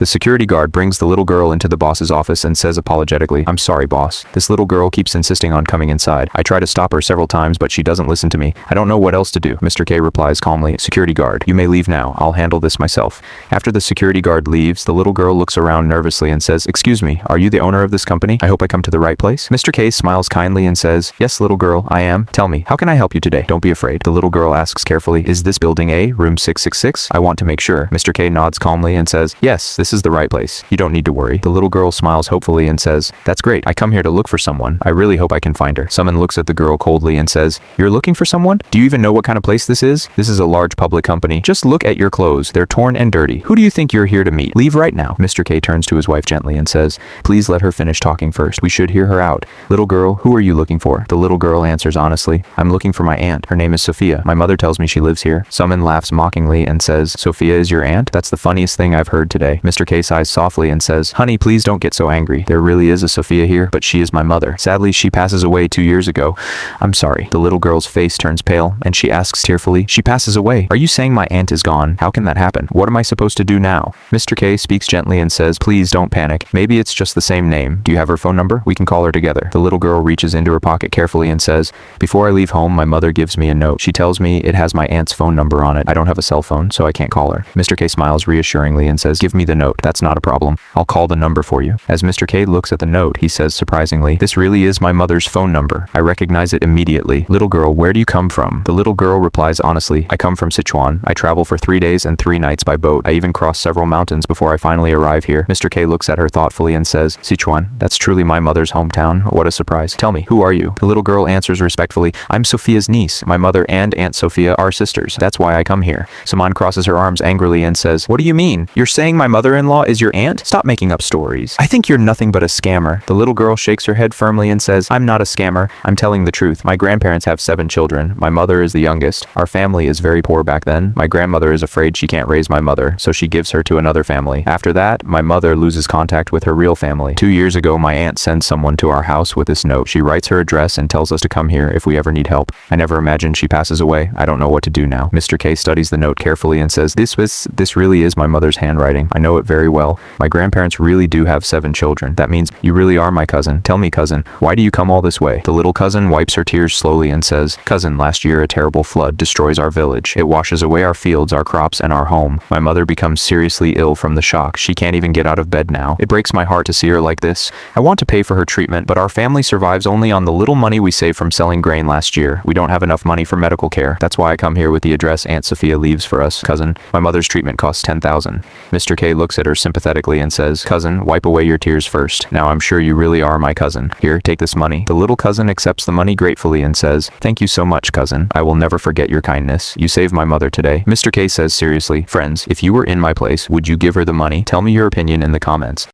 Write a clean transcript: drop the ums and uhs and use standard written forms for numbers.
The security guard brings the little girl into the boss's office and says apologetically, "I'm sorry, boss. This little girl keeps insisting on coming inside. I try to stop her several times, but she doesn't listen to me. I don't know what else to do." Mr. K replies calmly, "Security guard, you may leave now. I'll handle this myself." After the security guard leaves, the little girl looks around nervously and says, "Excuse me, are you the owner of this company? I hope I come to the right place." Mr. K smiles kindly and says, "Yes, little girl, I am. Tell me, how can I help you today? Don't be afraid." The little girl asks carefully, "Is this building A, room 666? I want to make sure." Mr. K nods calmly and says, "Yes, this is the right place. You don't need to worry." The little girl smiles hopefully and says, "That's great. I come here to look for someone. I really hope I can find her." Someone looks at the girl coldly and says, "You're looking for someone? Do you even know what kind of place this is? This is a large public company. Just look at your clothes. They're torn and dirty. Who do you think you're here to meet? Leave right now." Mr. K turns to his wife gently and says, "Please let her finish talking first. We should hear her out. Little girl, who are you looking for?" The little girl answers honestly, "I'm looking for my aunt. Her name is Sophia. My mother tells me she lives here." Someone laughs mockingly and says, "Sophia is your aunt? That's the funniest thing I've heard today." Mr. K sighs softly and says, "Honey, please don't get so angry. There really is a Sophia here, but she is my mother. Sadly, she passes away 2 years ago. I'm sorry." The little girl's face turns pale, and she asks tearfully, "She passes away? Are you saying my aunt is gone? How can that happen? What am I supposed to do now?" Mr. K speaks gently and says, "Please don't panic. Maybe it's just the same name. Do you have her phone number? We can call her together." The little girl reaches into her pocket carefully and says, "Before I leave home, my mother gives me a note. She tells me it has my aunt's phone number on it. I don't have a cell phone, so I can't call her." Mr. K smiles reassuringly and says, "Give me the note. That's not a problem. I'll call the number for you." As Mr. K looks at the note, he says surprisingly, "This really is my mother's phone number. I recognize it immediately. Little girl, where do you come from?" The little girl replies honestly, "I come from Sichuan. I travel for 3 days and 3 nights by boat. I even cross several mountains before I finally arrive here." Mr. K looks at her thoughtfully and says, "Sichuan? That's truly my mother's hometown. What a surprise. Tell me, who are you?" The little girl answers respectfully, "I'm Sophia's niece. My mother and Aunt Sophia are sisters. That's why I come here." Saman crosses her arms angrily and says, "What do you mean? You're saying my mother-in-law is your aunt? Stop making up stories. I think you're nothing but a scammer." The little girl shakes her head firmly and says, "I'm not a scammer. I'm telling the truth. My grandparents have 7 children. My mother is the youngest. Our family is very poor back then. My grandmother is afraid she can't raise my mother, so she gives her to another family. After that, my mother loses contact with her real family. 2 years ago, my aunt sends someone to our house with this note. She writes her address and tells us to come here if we ever need help. I never imagined she passes away. I don't know what to do now." Mr. K studies the note carefully and says, This really is my mother's handwriting. I know it very well. My grandparents really do have 7 children. That means you really are my cousin. Tell me, cousin, why do you come all this way?" The little cousin wipes her tears slowly and says, "Cousin, last year a terrible flood destroys our village. It washes away our fields, our crops, and our home. My mother becomes seriously ill from the shock. She can't even get out of bed now. It breaks my heart to see her like this. I want to pay for her treatment, but our family survives only on the little money we saved from selling grain last year. We don't have enough money for medical care. That's why I come here with the address Aunt Sophia leaves for us. Cousin, my mother's treatment costs 10,000. Mr. K looks at her sympathetically and says, "Cousin, wipe away your tears first. Now I'm sure you really are my cousin. Here, take this money." The little cousin accepts the money gratefully and says, "Thank you so much, cousin. I will never forget your kindness. You saved my mother today." Mr. K says seriously, "Friends, if you were in my place, would you give her the money? Tell me your opinion in the comments."